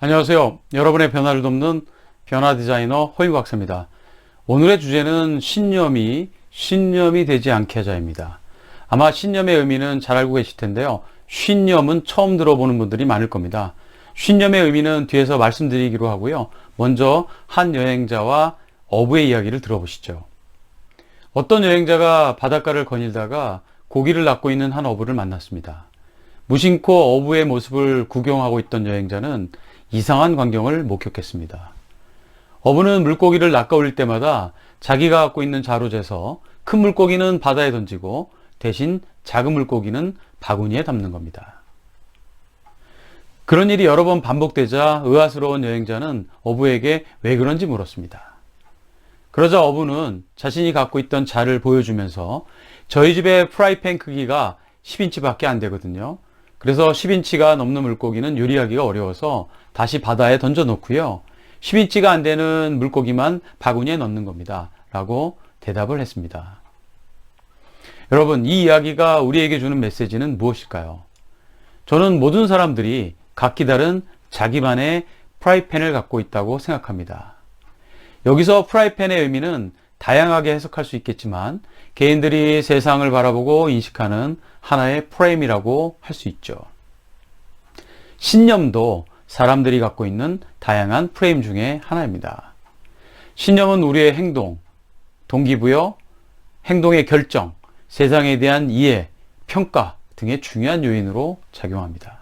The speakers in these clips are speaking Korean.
안녕하세요. 여러분의 변화를 돕는 변화 디자이너 허인구 박사입니다. 오늘의 주제는 신념이 되지 않게 하자입니다. 아마 신념의 의미는 잘 알고 계실 텐데요. 신념은 처음 들어보는 분들이 많을 겁니다. 신념의 의미는 뒤에서 말씀드리기로 하고요. 먼저 한 여행자와 어부의 이야기를 들어보시죠. 어떤 여행자가 바닷가를 거닐다가 고기를 낚고 있는 한 어부를 만났습니다. 무심코 어부의 모습을 구경하고 있던 여행자는 이상한 광경을 목격했습니다. 어부는 물고기를 낚아 올릴 때마다 자기가 갖고 있는 자로 재서 큰 물고기는 바다에 던지고 대신 작은 물고기는 바구니에 담는 겁니다. 그런 일이 여러 번 반복되자 의아스러운 여행자는 어부에게 왜 그런지 물었습니다. 그러자 어부는 자신이 갖고 있던 자를 보여주면서 저희 집의 프라이팬 크기가 10인치밖에 안 되거든요. 그래서 10인치가 넘는 물고기는 요리하기가 어려워서 다시 바다에 던져 놓고요. 10인치가 안 되는 물고기만 바구니에 넣는 겁니다. 라고 대답을 했습니다. 여러분, 이 이야기가 우리에게 주는 메시지는 무엇일까요? 저는 모든 사람들이 각기 다른 자기만의 프라이팬을 갖고 있다고 생각합니다. 여기서 프라이팬의 의미는 다양하게 해석할 수 있겠지만 개인들이 세상을 바라보고 인식하는 하나의 프레임이라고 할 수 있죠. 신념도 사람들이 갖고 있는 다양한 프레임 중에 하나입니다. 신념은 우리의 행동, 동기부여, 행동의 결정, 세상에 대한 이해, 평가 등의 중요한 요인으로 작용합니다.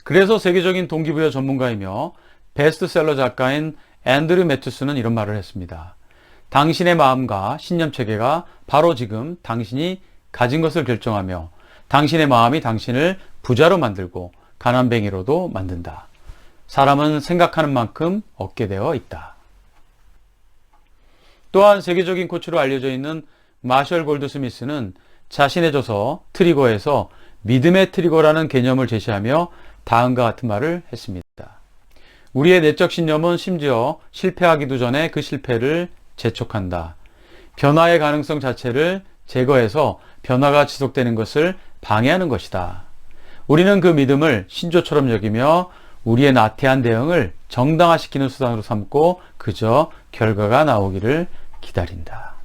그래서 세계적인 동기부여 전문가이며 베스트셀러 작가인 앤드류 매튜스는 이런 말을 했습니다. 당신의 마음과 신념 체계가 바로 지금 당신이 가진 것을 결정하며 당신의 마음이 당신을 부자로 만들고 가난뱅이로도 만든다. 사람은 생각하는 만큼 얻게 되어 있다. 또한 세계적인 코치로 알려져 있는 마셜 골드스미스는 자신의 저서 트리거에서 믿음의 트리거라는 개념을 제시하며 다음과 같은 말을 했습니다. 우리의 내적 신념은 심지어 실패하기도 전에 그 실패를 재촉한다. 변화의 가능성 자체를 제거해서 변화가 지속되는 것을 방해하는 것이다. 우리는 그 믿음을 신조처럼 여기며 우리의 나태한 대응을 정당화시키는 수단으로 삼고 그저 결과가 나오기를 기다린다.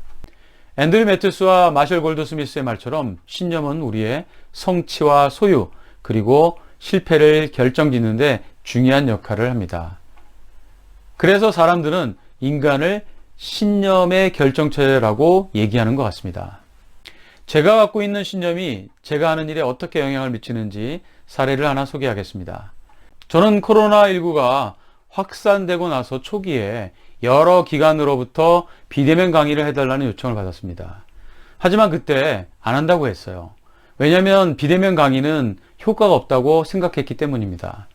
앤드류 매튜스와 마셜 골드스미스의 말처럼 신념은 우리의 성취와 소유 그리고 실패를 결정짓는 데 중요한 역할을 합니다. 그래서 사람들은 인간을 신념의 결정체라고 얘기하는 것 같습니다. 제가 갖고 있는 신념이 제가 하는 일에 어떻게 영향을 미치는지 사례를 하나 소개하겠습니다. 저는 코로나19가 확산되고 나서 초기에 여러 기관으로부터 비대면 강의를 해달라는 요청을 받았습니다. 하지만 그때 안 한다고 했어요. 왜냐하면 비대면 강의는 효과가 없다고 생각했기 때문입니다.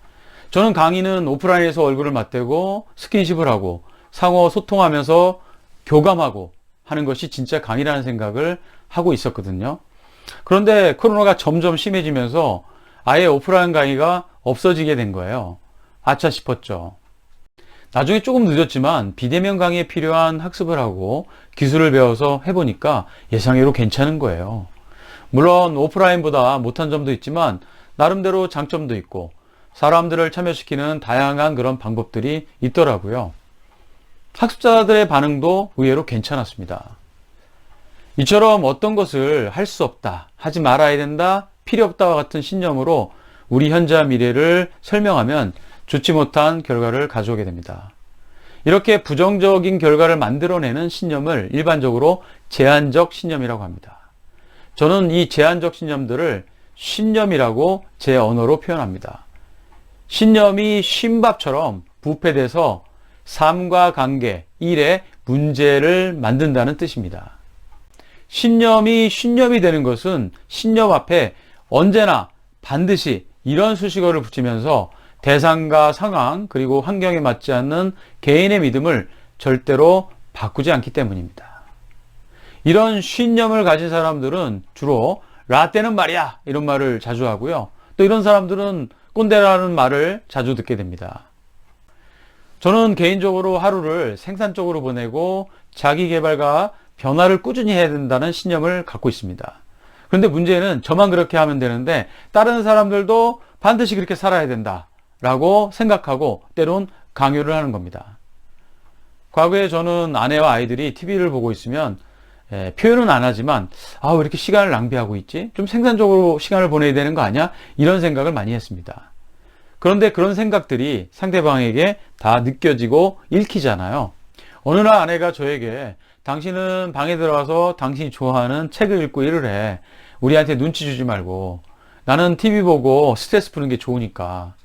저는 강의는 오프라인에서 얼굴을 맞대고 스킨십을 하고 상호 소통하면서 교감하고 하는 것이 진짜 강의라는 생각을 하고 있었거든요. 그런데 코로나가 점점 심해지면서 아예 오프라인 강의가 없어지게 된 거예요. 아차 싶었죠. 나중에 조금 늦었지만 비대면 강의에 필요한 학습을 하고 기술을 배워서 해보니까 예상외로 괜찮은 거예요. 물론 오프라인보다 못한 점도 있지만 나름대로 장점도 있고 사람들을 참여시키는 다양한 그런 방법들이 있더라고요. 학습자들의 반응도 의외로 괜찮았습니다. 이처럼 어떤 것을 할 수 없다, 하지 말아야 된다, 필요 없다와 같은 신념으로 우리 현재와 미래를 설명하면 좋지 못한 결과를 가져오게 됩니다. 이렇게 부정적인 결과를 만들어내는 신념을 일반적으로 제한적 신념이라고 합니다. 저는 이 제한적 신념들을 신념이라고 제 언어로 표현합니다. 신념이 쉰밥처럼 부패돼서 삶과 관계, 일에 문제를 만든다는 뜻입니다. 신념이 되는 것은 신념 앞에 언제나 반드시 이런 수식어를 붙이면서 대상과 상황 그리고 환경에 맞지 않는 개인의 믿음을 절대로 바꾸지 않기 때문입니다. 이런 신념을 가진 사람들은 주로 라떼는 말이야 이런 말을 자주 하고요. 또 이런 사람들은 꼰대라는 말을 자주 듣게 됩니다. 저는 개인적으로 하루를 생산적으로 보내고 자기 개발과 변화를 꾸준히 해야 된다는 신념을 갖고 있습니다. 그런데 문제는 저만 그렇게 하면 되는데 다른 사람들도 반드시 그렇게 살아야 된다 라고 생각하고 때론 강요를 하는 겁니다. 과거에 저는 아내와 아이들이 TV를 보고 있으면 표현은 안 하지만 왜 이렇게 시간을 낭비하고 있지? 좀 생산적으로 시간을 보내야 되는 거 아니야? 이런 생각을 많이 했습니다. 그런데 그런 생각들이 상대방에게 다 느껴지고 읽히잖아요. 어느 날 아내가 저에게 당신은 방에 들어와서 당신이 좋아하는 책을 읽고 일을 해. 우리한테 눈치 주지 말고. 나는 TV 보고 스트레스 푸는 게 좋으니까.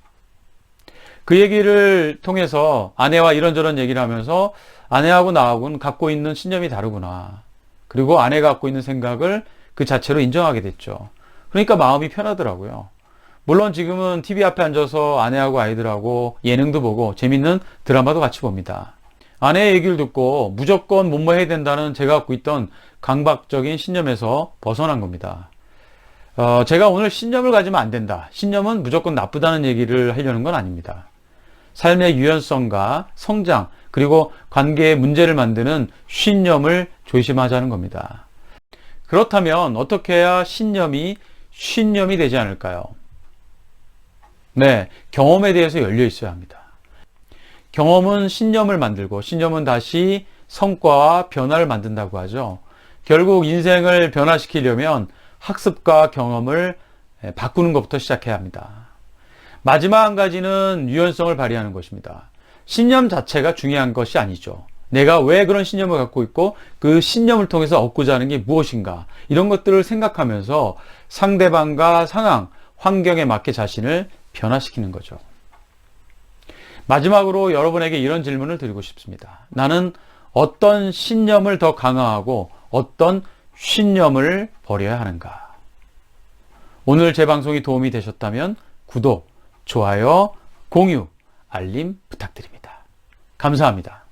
그 얘기를 통해서 아내와 이런저런 얘기를 하면서 아내하고 나하고는 갖고 있는 신념이 다르구나. 그리고 아내가 갖고 있는 생각을 그 자체로 인정하게 됐죠. 그러니까 마음이 편하더라고요. 물론 지금은 TV 앞에 앉아서 아내하고 아이들하고 예능도 보고 재밌는 드라마도 같이 봅니다. 아내의 얘기를 듣고 무조건 뭐뭐 해야 된다는 제가 갖고 있던 강박적인 신념에서 벗어난 겁니다. 제가 오늘 신념을 가지면 안 된다. 신념은 무조건 나쁘다는 얘기를 하려는 건 아닙니다. 삶의 유연성과 성장, 그리고 관계의 문제를 만드는 신념을 조심하자는 겁니다. 그렇다면 어떻게 해야 신념이 되지 않을까요? 네, 경험에 대해서 열려 있어야 합니다. 경험은 신념을 만들고 신념은 다시 성과와 변화를 만든다고 하죠. 결국 인생을 변화시키려면 학습과 경험을 바꾸는 것부터 시작해야 합니다. 마지막 한 가지는 유연성을 발휘하는 것입니다. 신념 자체가 중요한 것이 아니죠. 내가 왜 그런 신념을 갖고 있고 그 신념을 통해서 얻고자 하는 게 무엇인가, 이런 것들을 생각하면서 상대방과 상황, 환경에 맞게 자신을 변화시키는 거죠. 마지막으로 여러분에게 이런 질문을 드리고 싶습니다. 나는 어떤 신념을 더 강화하고 어떤 신념을 버려야 하는가? 오늘 제 방송이 도움이 되셨다면 구독, 좋아요, 공유, 알림 부탁드립니다. 감사합니다.